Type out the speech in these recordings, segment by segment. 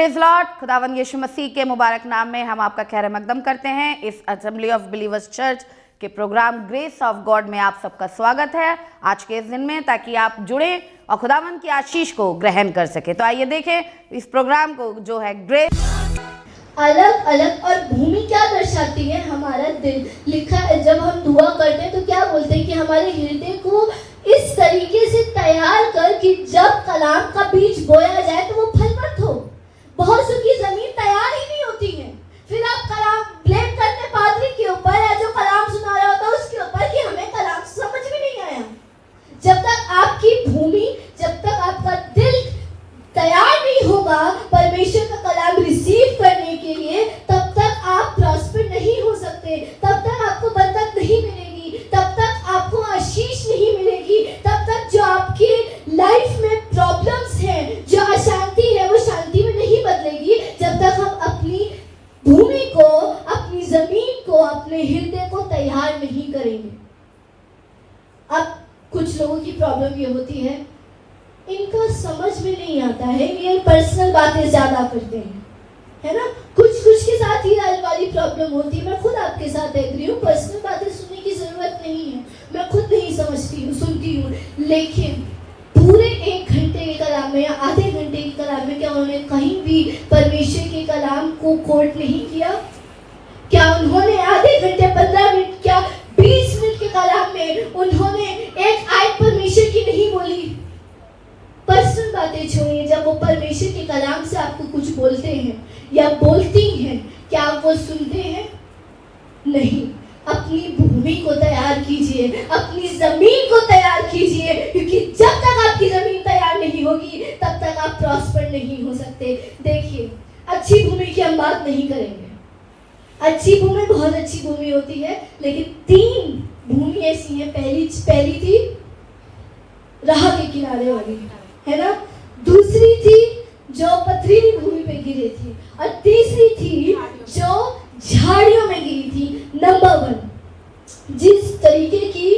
Praise Lord. खुदावंद यीशु मसीह के मुबारक नाम में हम आपका खैर मकदम करते हैं। इस असेंबली ऑफ बिलीवर्स चर्च के प्रोग्राम ग्रेस ऑफ गॉड में आप सबका स्वागत है आज के इस दिन में, ताकि आप जुड़े और खुदावंद की आशीष को ग्रहण कर सके। तो आइए देखें इस प्रोग्राम को जो है ग्रेस। अलग अलग और भूमि क्या दर्शाती है? हमारा दिल। लिखा है जब हम दुआ करते हैं तो क्या बोलते हैं कि हमारे हृदय को इस तरीके से तैयार कर कि जब कलाम का बीज बोया जाए तो वो फलवंत हो। बहुत सी की जमीन तैयार ही नहीं होती है, फिर आप कलाम ब्लेम करते पादरी के ऊपर या जो कलाम सुना रहा होता है उसके ऊपर कि हमें कलाम समझ में नहीं आया। जब तक आपकी भूमि, जब तक आपका दिल तैयार नहीं होगा परमेश्वर का कलाम रिसीव करने के लिए, तब तक आप प्रॉस्पर नहीं हो सकते, तब तक आपको बरकत नहीं मिलेगी, तब तक आपको आशीष नहीं मिलेगी, तब तक जो आपकी लाइफ में प्रॉब्लम्स हैं, जो अशांति है, वो शांति में नहीं बदलेगी जब तक हम अपनी भूमि को, अपनी जमीन को, अपने हृदय को तैयार नहीं करेंगे। अब कुछ लोगों की प्रॉब्लम ये होती है, इनका समझ में नहीं आता है, ये पर्सनल बातें ज्यादा करते हैं, है ना। कुछ के साथ ही वाली प्रॉब्लम होती है। मैं खुद आपके साथ एग्री हूँ, पर्सनल बातें सुनने की जरूरत नहीं है, मैं खुद नहीं समझती हूँ, सुनती हूँ, लेकिन पूरे 1 घंटे के कलाम में या आधे घंटे के कलाम में क्या उन्होंने कहीं भी परमेश्वर के कलाम को कोट नहीं किया? क्या उन्होंने आधे घंटे, 15 मिनट, क्या 20 मिनट के कलाम में उन्होंने एक आयत परमेश्वर की नहीं बोली? पर्सनल बातें छोड़िए, जब वो परमेश्वर के कलाम से आपको कुछ बोलते हैं या बोलती हैं, क्या आप वो सुनते हैं? नहीं। अपनी भूमि को तैयार कीजिए, अपनी जमीन को तैयार कीजिए, क्योंकि जब तक आपकी जमीन तैयार नहीं होगी तब तक आप प्रॉस्पर नहीं हो सकते। देखिए, अच्छी भूमि की हम बात नहीं करेंगे। अच्छी भूमि बहुत अच्छी भूमि होती है, लेकिन 3 भूमि ऐसी हैं। पहली थी राह के किनारे वाली, है ना। दूसरी थी जो पथरीली भूमि पे गिरी थी, और तीसरी थी जो झाड़ियों में गिरी थी। नंबर 1, जिस तरीके की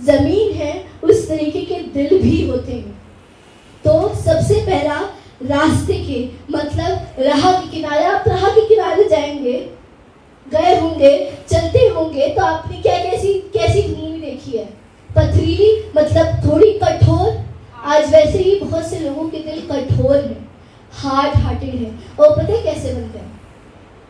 जमीन है उस तरीके के दिल भी होते हैं। तो सबसे पहला रास्ते के मतलब राह के किनारे, आप राह के किनारे जाएंगे, गए होंगे, चलते होंगे, तो आपने क्या कैसी भूमि देखी है? पथरीली मतलब थोड़ी कठोर। आज वैसे ही बहुत से लोगों के दिल कठोर है, हार्ड हार्टेड है, और पता है कैसे बनते हैं?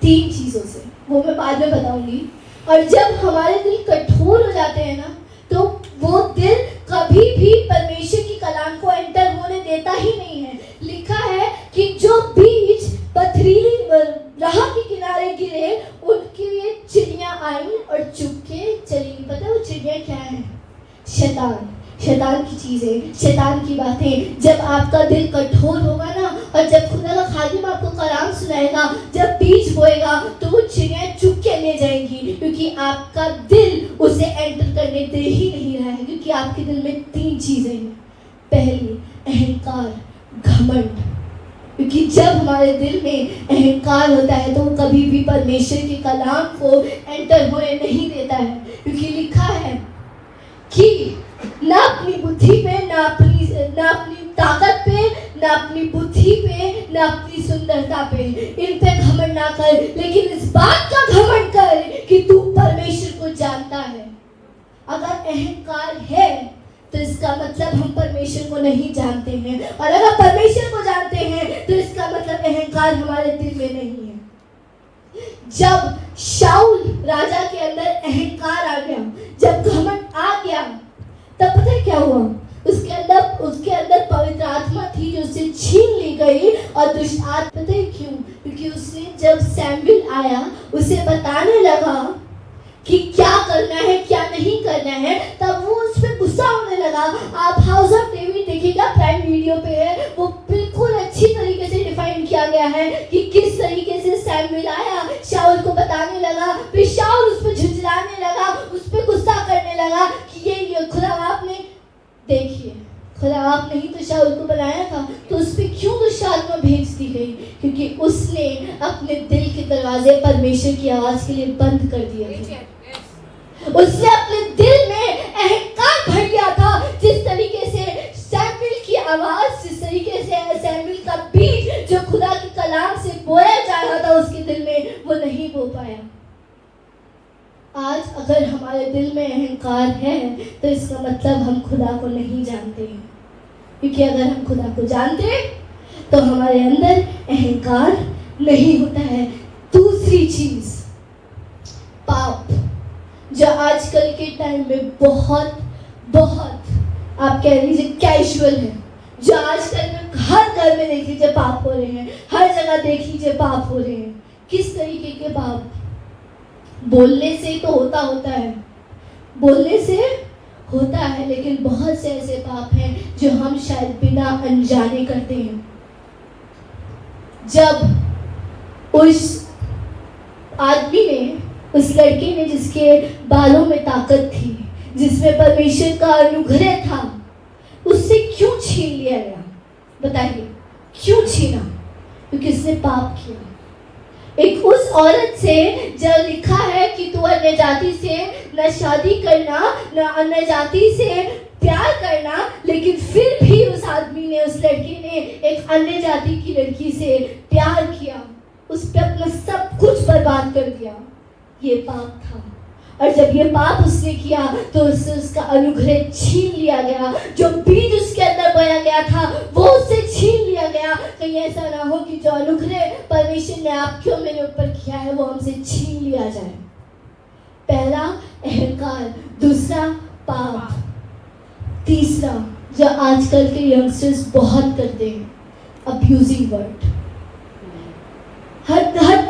3 चीजों से, वो मैं बाद में बताऊंगी। और जब हमारे दिल कठोर हो जाते हैं ना, तो वो दिल कभी भी परमेश्वर की कलाम को एंटर होने देता ही नहीं है। लिखा है कि जो बीज पथरीली राह के किनारे गिरे, उनके लिए चिड़ियां आई और चुपके चली। पता है वो चिड़ियां क्या है? शैतान की चीजें, शैतान की बातें। जब आपका दिल कठोर होगा ना, और जब खुदा का खादिम आपको कलाम सुनाएगा, जब बीज बोएगा, तो वो चिड़ियां चुप के ले जाएंगी, क्योंकि आपका दिल उसे एंटर करने दे ही नहीं रहा है। क्योंकि आपके दिल में 3 चीजें हैं। पहली, अहंकार, घमंड। क्योंकि जब हमारे दिल में अहंकार होता है तो वो कभी भी परमेश्वर के कलाम को एंटर होने नहीं देता है। क्योंकि लिखा है कि ना अपनी बुद्धि पे, ना अपनी ताकत पे, ना अपनी बुद्धि पे, ना अपनी सुंदरता पे, इन पे घमंड ना कर, लेकिन इस बात का घमंड कर कि तू परमेश्वर को जानता है। अगर अहंकार है तो इसका मतलब हम परमेश्वर को नहीं जानते हैं, और अगर परमेश्वर को जानते हैं तो इसका मतलब अहंकार हमारे दिल में नहीं है। जब शाऊल राजा के अंदर अहंकार आ गया, जब घमंड आ गया, तब पता है क्या हुआ? उसके अंदर पवित्र आत्मा थी जो उससे छीन ली गई, और दुष्ट आत्मा। पता है क्यों? क्योंकि उसने, जब सैमुएल आया, उसे बताने लगा कि क्या करना है, क्या नहीं करना है, तब वो उस पर गुस्सा होने लगा। आप हाउस ऑफ डेविड देखिएगा, प्राइम वीडियो पे है, वो बिल्कुल अच्छी तरीके से डिफाइन किया गया है कि किस तरीके से सैमुएल आया, शाऊल को बताने लगा, फिर शाऊल उस पर झुंझलाने लगा, उस पर गुस्सा करने लगा कि ये खुदा आपने, देखिए खुदा आपने ही तो शाऊल को बनाया था, तो उस पर क्यों दुष्ट आत्मा भेज दी गई? क्योंकि उसने अपने दिल के दरवाजे परमेश्वर की आवाज के लिए बंद कर दिए थे। उसने अपने दिल में अहंकार भर गया था। जिस तरीके से सैमुएल की आवाज, जिस तरीके से सैमुएल का बीज जो खुदा के कलाम से बोया जा रहा था उसके दिल में, वो नहीं बो पाया। आज अगर हमारे दिल में अहंकार है तो इसका मतलब हम खुदा को नहीं जानते हैं, क्योंकि अगर हम खुदा को जानते तो हमारे अंदर अहंकार नहीं होता है। दूसरी चीज, पाप, जो आजकल के टाइम में बहुत आप कह लीजिए कैजुअल है, जो आजकल में हर घर में देख लीजिए पाप हो रहे हैं, हर जगह देख लीजिए पाप हो रहे हैं। किस तरीके के पाप? बोलने से तो होता है, बोलने से होता है, लेकिन बहुत से ऐसे पाप हैं जो हम शायद बिना अनजाने करते हैं। जब उस आदमी ने, उस लड़के ने जिसके बालों में ताकत थी, जिसमें परमेश्वर का अनुग्रह था, उससे क्यों छीन लिया गया? बताइए क्यों छीना? क्योंकि उसने पाप किया। एक उस औरत से जब लिखा है कि तू अन्य जाति से न शादी करना, न अन्य जाति से प्यार करना, लेकिन फिर भी उस आदमी ने, उस लड़के ने एक अन्य जाति की लड़की से प्यार किया, उस पर अपना सब कुछ बर्बाद कर दिया। ये पाप था। और जब ये पाप उसने किया तो उससे उसका अनुग्रह छीन लिया गया। जो बीज उसके अंदर बोया गया था वो उससे छीन लिया गया। कहीं ऐसा ना हो कि जो अनुग्रह परमेश्वर ने आपके मेरे ऊपर किया है वो हमसे छीन लिया जाए। पहला अहंकार, दूसरा पाप, तीसरा जो आजकल के यंगस्टर्स बहुत करते हैं, अब्यूजिंग वर्ड। हर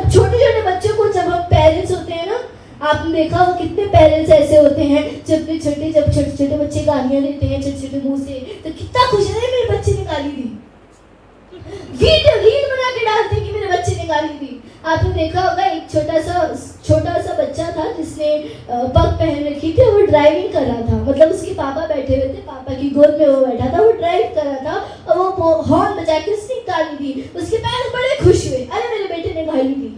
छोटे छोटे बच्चों को जब हम पेरेंट्स होते हैं ना, आपने देखा हो कितने पेरेंट्स ऐसे होते हैं जब छोटे छोटे बच्चे गालियां देते हैं छोटे छोटे मुंह से, तो कितना खुश है मेरे बच्चे ने गाली दी, वीडियो बना के डालते हैं कि मेरे बच्चे ने गाली दी। आपने देखा होगा एक छोटा सा बच्चा था जिसने पग पहन रखी थी, वो ड्राइविंग कर रहा था, मतलब उसके पापा बैठे हुए थे, पापा की गोद में वो बैठा था, वो ड्राइव कर रहा था और वो हॉर्न बजा के उसने गाली दी। उसके पेरेंट्स बड़े खुश हुए, अरे मेरे बेटे ने गाली दी।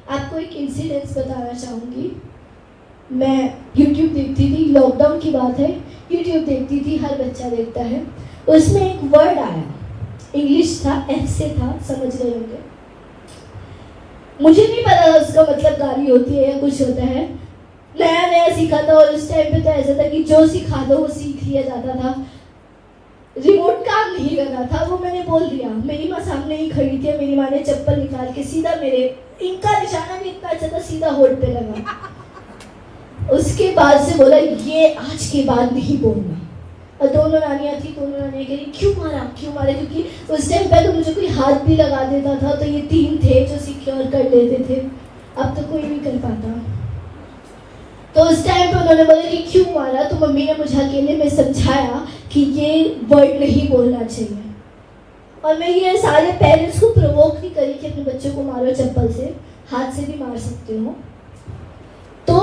आपको एक इंसिडेंस बताना चाहूँगी। मैं YouTube देखती थी, लॉकडाउन की बात है, YouTube देखती थी, हर बच्चा देखता है। उसमें एक वर्ड आया, इंग्लिश था, F से था, समझ गए होंगे। मुझे नहीं पता उसका मतलब गाली होती है या कुछ होता है, नया नया सीखा था और उस टाइम पे तो ऐसा था कि जो सिखा दो वो सीख लिया जाता था। रिमोट काम नहीं कर रहा था, वो मैंने बोल दिया। मेरी माँ सामने ही खड़ी थी, मेरी माँ ने चप्पल निकाल के सीधा मेरे, इनका निशाना भी इतना अच्छा था, सीधा होठ पे लगा। उसके बाद से बोला ये आज के बाद नहीं बोलना। और दोनों नानियाँ थी, दोनों नानियाँ कह रही क्यों मारा, क्योंकि उस टाइम पे तो मुझे कोई हाथ भी लगा देता था, तो ये तीन थे जो सिक्योर कर लेते थे, अब तो कोई नहीं कर पाता। तो उस टाइम पे उन्होंने बोला कि क्यों मारा, तो मम्मी ने मुझे अकेले में समझाया कि ये वर्ड नहीं बोलना चाहिए। और मैं ये सारे पेरेंट्स को प्रोवोक नहीं करी कि अपने बच्चों को मारो चप्पल से, हाथ से भी मार सकते हो। तो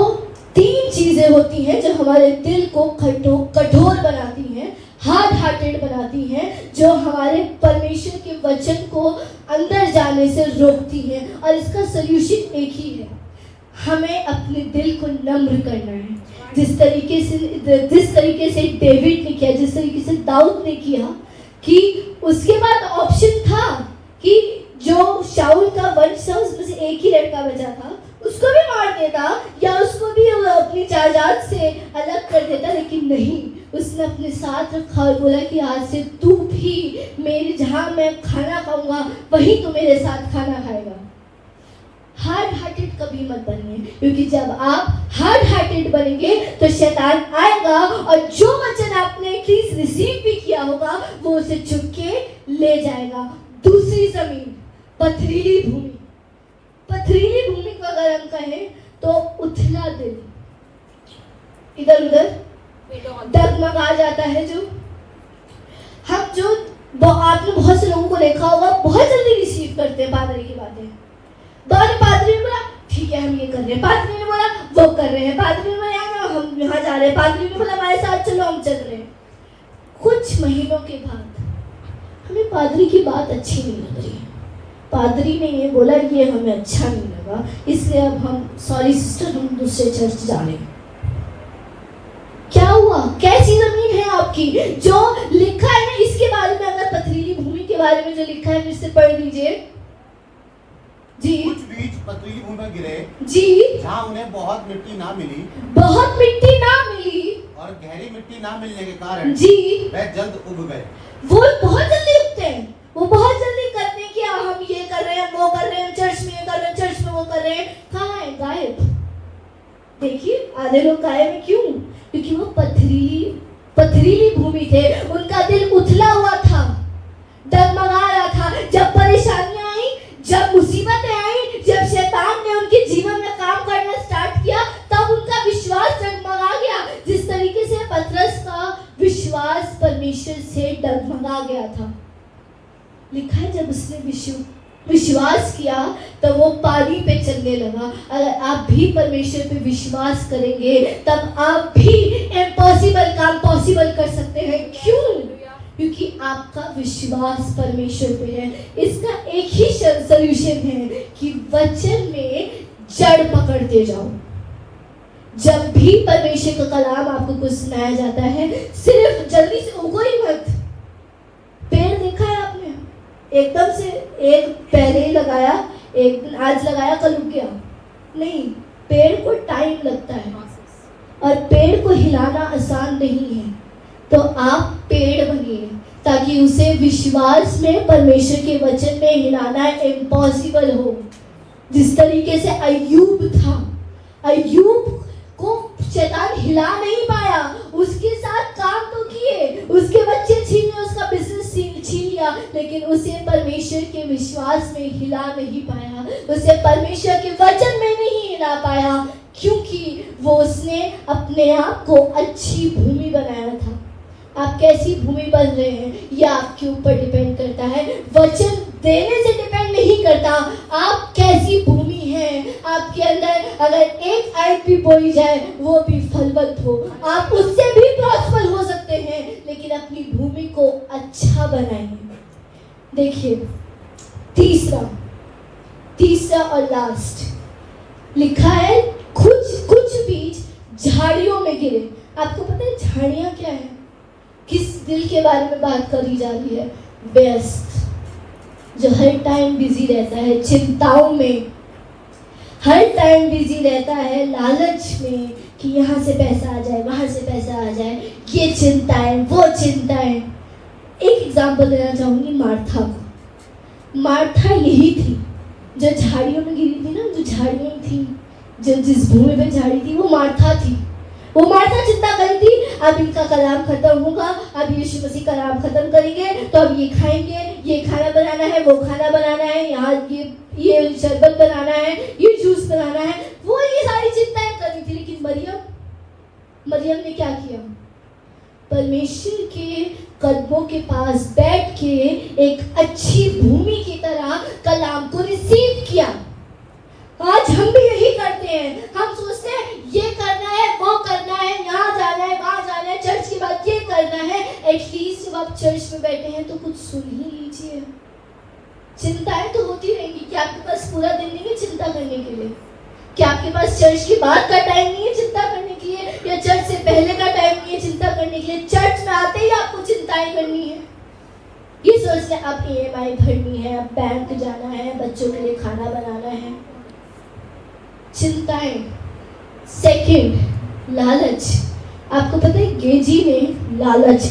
तीन चीजें होती हैं जो हमारे दिल को कठोर बनाती हैं, हार्ड हार्टेड बनाती हैं, जो हमारे परमेश्वर के वचन को अंदर जाने से रोकती हैं। और इसका सोल्यूशन एक ही है, हमें अपने दिल को नम्र करना है। जिस तरीके से डेविड ने किया, जिस तरीके से दाऊद ने किया, कि उसके बाद ऑप्शन था कि जो शाऊल का वंश था उसमें से एक ही लड़का बचा था, उसको भी मार देता या उसको भी अपनी जायदाद से अलग कर देता, लेकिन नहीं, उसने अपने साथ रखा और बोला कि आज से तू भी मेरे, जहाँ मैं खाना खाऊंगा वहीं तू मेरे साथ खाना खाएगा। हार्ड हार्टेड कभी मत बनिए, क्योंकि जब आप हार्ड हार्टेड बनेंगे तो शैतान आएगा और जो वचन आपने एटलीस्ट रिसीव भी किया होगा वो उसे चुप के ले जाएगा। दूसरी जमीन, पथरीली भूमि। पथरीली भूमि को अगर हम कहें तो उथला दिल, इधर उधर डगमगा जाता है। जो आपने बहुत से लोगों को देखा होगा, बहुत जल्दी रिसीव करते हैं पादरी की बातें। पादरी ने बोला ठीक है हम ये कर रहे हैं, पादरी ने बोला वो कर रहे हैं, पादरी ने बोला हम यहाँ जा रहे हैं, पादरी ने बोला हमारे साथ चलो हम चल रहे हैं। कुछ महीनों के बाद हमें पादरी की बात अच्छी नहीं लग रही, पादरी ने ये बोला ये हमें अच्छा नहीं लगा, इसलिए अब हम सॉरी सिस्टर हम दूसरे चर्च जा रहे हैं। क्या हुआ? कैसी जमीन है आप आपकी। जो लिखा है ना इसके बारे में, अगर पथरीली भूमि के बारे में जो लिखा है फिर से पढ़ लीजिए जी। कुछ बीज पथरीली भूमि में गिरे जी, जहाँ उन्हें बहुत मिट्टी ना मिली बहुत मिट्टी ना मिली और गहरी मिट्टी ना मिलने के कारण जी, वह जल्द उग गए। वो बहुत जल्दी उगते हैं, वो बहुत जल्दी करते हैं कि हम ये कर रहे हैं, वो कर रहे हैं, चर्च में ये कर रहे हैं, चर्च में वो कर रहे हैं। कहाँ है? गायब। देखिए आधे लोग गायब हैं, क्यों? क्योंकि वो पथरीली भूमि थे, उनका दिल उथला हुआ था, डगमगा रहा था। जब परेशानियां आई, जब मुसीबतें आई, जब शैतान ने उनके जीवन में काम करना स्टार्ट किया, तब उनका विश्वास डगमगा गया। जिस तरीके से पतरस का विश्वास परमेश्वर से डगमगा गया था। लिखा है जब उसने विश्वास किया तो वो पानी पे चलने लगा। अगर आप भी परमेश्वर पे विश्वास करेंगे तब आप भी इम्पॉसिबल काम पॉसिबल कर सकते हैं। क्यों? क्योंकि आपका विश्वास परमेश्वर पे है। इसका एक ही सॉल्यूशन है कि वचन में जड़ पकड़ते जाओ। जब भी परमेश्वर का कलाम आपको कुछ सुनाया जाता है, सिर्फ जल्दी से उगो ही मत। पेड़ देखा है आपने? एकदम से एक पहले ही लगाया, एक आज लगाया कल उग गया नहीं। पेड़ को टाइम लगता है और पेड़ को हिलाना आसान नहीं है। तो आप पेड़ बनिए ताकि उसे विश्वास में परमेश्वर के वचन में हिलाना इम्पॉसिबल हो। जिस तरीके से अय्यूब था, अय्यूब को शैतान हिला नहीं पाया। उसके साथ काम तो किए, उसके बच्चे छीने, उसका बिजनेस छीन लिया, लेकिन उसे परमेश्वर के विश्वास में हिला नहीं पाया, उसे परमेश्वर के वचन में नहीं हिला पाया, क्योंकि वो उसने अपने आप को अच्छी भूमि बनाया था। आप कैसी भूमि बन रहे हैं ये आपके ऊपर डिपेंड करता है, वचन देने से डिपेंड नहीं करता। आप कैसी भूमि हैं, आपके अंदर अगर एक आयत भी बोई जाए वो भी फलवंत हो, आप उससे भी प्रॉस्पर हो सकते हैं, लेकिन अपनी भूमि को अच्छा बनाइए। देखिए तीसरा और लास्ट लिखा है, कुछ बीज झाड़ियों में गिरे। आपको पता है झाड़ियां क्या है? किस दिल के बारे में बात करी जा रही है? व्यस्त, जो हर टाइम बिजी रहता है चिंताओं में, हर टाइम बिजी रहता है लालच में कि यहाँ से पैसा आ जाए, वहाँ से पैसा आ जाए, ये चिंताएं, वो चिंताएं। एक एग्जांपल देना चाहूँगी मार्था को। मार्था यही थी जो झाड़ियों में गिरी थी ना, जो झाड़ियाँ थी, जो जिस भूमि पे झाड़ी थी, वो मार्था थी। वो मार्था चिंता करी थी, अब इनका कलाम खत्म होगा, अब यीशु मसीह कलाम खत्म करेंगे तो अब ये खाएंगे, ये खाना बनाना है, वो खाना बनाना है, यहाँ ये शरबत बनाना है, ये जूस बनाना है, वो ये सारी चिंताएं करी थी। लेकिन मरियम ने क्या किया? परमेश्वर के कदमों के पास बैठ के एक अच्छी भूमि की तरह कलाम को रिसीव किया। आज हम भी यही करते हैं, हम सोचते हैं ये करना है, वो करना है, यहाँ जाना है, वहाँ जाना है, चर्च के बाद ये करना है। एटलीस्ट जब आप चर्च में बैठे हैं तो कुछ सुन ही लीजिए। चिंताएं तो होती रहेंगी, क्या आपके पास पूरा दिन नहीं है चिंता करने के लिए? क्या आपके पास चर्च के बाद का टाइम नहीं है चिंता करने के लिए, या चर्च से पहले का टाइम नहीं है चिंता करने के लिए? चर्च में आते ही आपको चिंताएं करनी है, ये सोचते हैं अब EMI भरनी है, अब बैंक जाना है, बच्चों के लिए खाना बनाना है। चिंताएं। सेकंड, लालच। आपको पता है गेजी ने लालच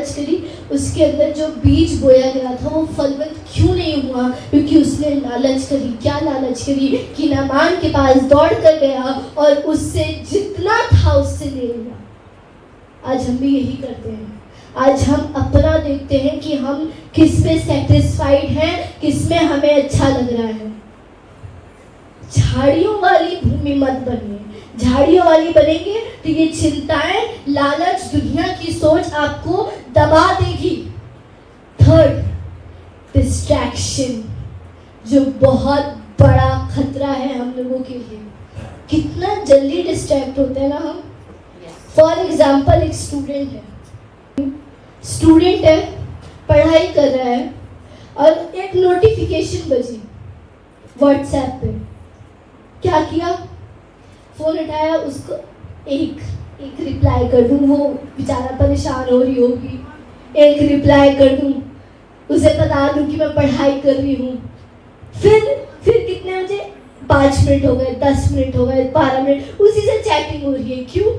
करी, उसके अंदर जो बीज बोया गया था वो फलवंत क्यों नहीं हुआ? क्योंकि उसने लालच करी। क्या लालच करी? कि नामान के पास दौड़ कर गया और उससे जितना था उससे ले लिया। आज हम भी यही करते हैं। आज हम अपना देखते हैं कि हम किस में सेटिस्फाइड हैं, किस में हमें अच्छा लग रहा है। झाड़ियों वाली भूमि मत बनिए। झाड़ियों वाली बनेंगे तो ये चिंताएं, लालच, दुनिया की सोच आपको दबा देगी। थर्ड, डिस्ट्रैक्शन, जो बहुत बड़ा खतरा है हम लोगों के लिए। कितना जल्दी डिस्ट्रैक्ट होते हैं ना हम। फॉर एग्जाम्पल, एक स्टूडेंट है, पढ़ाई कर रहा है और एक नोटिफिकेशन बजी व्हाट्सएप पे। क्या किया? फोन उठाया, उसको एक रिप्लाई कर दूं, वो बेचारा परेशान हो रही होगी, एक रिप्लाई कर दूं, उसे बता दूं कि मैं पढ़ाई कर रही हूँ, फिर कितने बजे 5 मिनट हो गए, 10 मिनट हो गए, 12 मिनट, उसी से चैटिंग हो रही है। क्यों?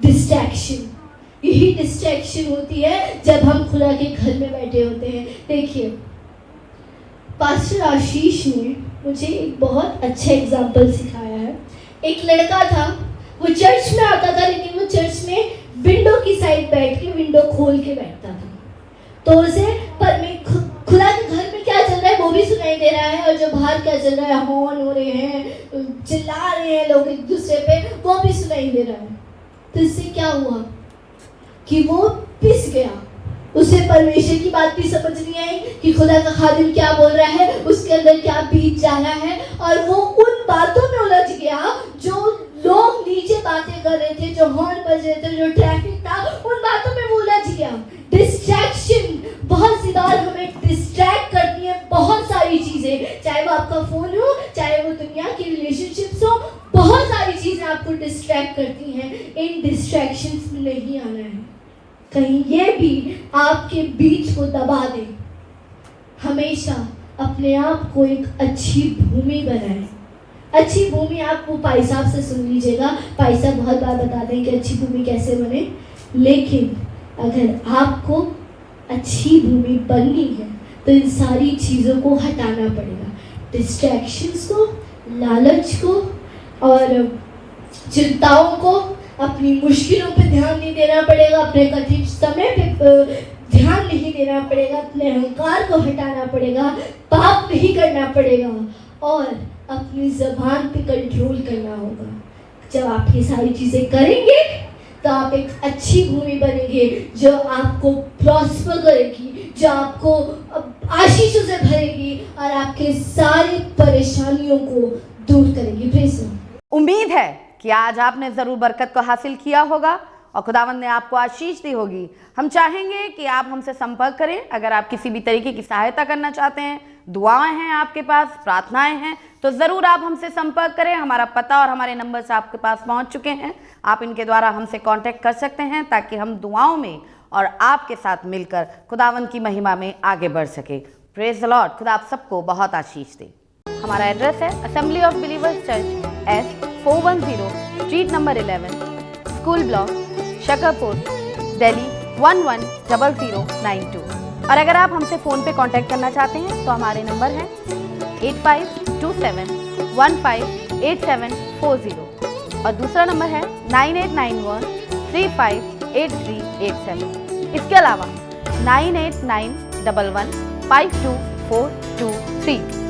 डिस्ट्रैक्शन। यही डिस्ट्रैक्शन होती है जब हम खुदा के घर में बैठे होते हैं। देखिए, पास्टर आशीष ने मुझे एक बहुत अच्छा एग्जाम्पल सिखाया है। एक लड़का था, वो चर्च में आता था, लेकिन वो चर्च में विंडो की साइड बैठ के विंडो खोल के बैठता था, तो उसे खुदा के घर में क्या चल रहा है वो भी सुनाई दे रहा है, और जो बाहर क्या चल रहा है, हॉर्न हो रहे हैं, चिल्ला रहे हैं लोग एक दूसरे पे, वो भी सुनाई दे रहा है। तो इससे क्या हुआ कि वो पिस गया, उसे परमेश्वर की बात भी समझ नहीं आई कि खुदा का खादिम क्या बोल रहा है, उसके अंदर क्या बीत जा रहा है, और वो उन बातों में उलझ गया जो लोग नीचे बातें कर रहे थे, जो हॉर्न बज रहे थे, जो ट्रैफिक था, उन बातों में वो उलझ गया। डिस्ट्रैक्शन बहुत सी बार हमें डिस्ट्रैक्ट करती है, बहुत सारी चीजें, चाहे वो आपका फोन हो, चाहे वो दुनिया की रिलेशनशिप्स हो, बहुत सारी चीजें आपको डिस्ट्रैक्ट करती हैं। इन डिस्ट्रैक्शंस में नहीं आना है, कहीं ये भी आपके बीच को दबा दे। हमेशा अपने आप को एक अच्छी भूमि बनाएं। अच्छी भूमि आप वो भाई साहब से सुन लीजिएगा, भाई साहब बहुत बार बताते हैं कि अच्छी भूमि कैसे बने, लेकिन अगर आपको अच्छी भूमि बननी है तो इन सारी चीज़ों को हटाना पड़ेगा, डिस्ट्रैक्शंस को, लालच को और चिंताओं को, अपनी मुश्किलों पे ध्यान नहीं देना पड़ेगा, अपने कठिन समय पे ध्यान नहीं देना पड़ेगा, अपने अहंकार को हटाना पड़ेगा, पाप नहीं करना पड़ेगा और अपनी ज़बान पे कंट्रोल करना होगा। जब आप ये सारी चीज़ें करेंगे तो आप एक अच्छी भूमि बनेंगे जो आपको प्रॉस्पर करेगी, जो आपको आशीषों से भरेगी और आपके सारी परेशानियों को दूर करेगी। Praise Lord. उम्मीद है कि आज आपने जरूर बरकत को हासिल किया होगा और खुदावंद ने आपको आशीष दी होगी। हम चाहेंगे कि आप हमसे संपर्क करें। अगर आप किसी भी तरीके की सहायता करना चाहते हैं, दुआएं हैं आपके पास, प्रार्थनाएं हैं, तो ज़रूर आप हमसे संपर्क करें। हमारा पता और हमारे नंबर्स आपके पास पहुंच चुके हैं, आप इनके द्वारा हमसे कांटेक्ट कर सकते हैं ताकि हम दुआओं में और आपके साथ मिलकर खुदावंद की महिमा में आगे बढ़ सके। Praise the Lord. खुदा आप सबको बहुत आशीष दे। हमारा एड्रेस है assembly of believers church, S410 street number 11, school block, Shakarpur, Delhi 110092। और अगर आप हमसे फ़ोन पे कांटेक्ट करना चाहते हैं तो हमारे नंबर हैं 8527158740 और दूसरा नंबर है 9891358387। इसके अलावा 9891152423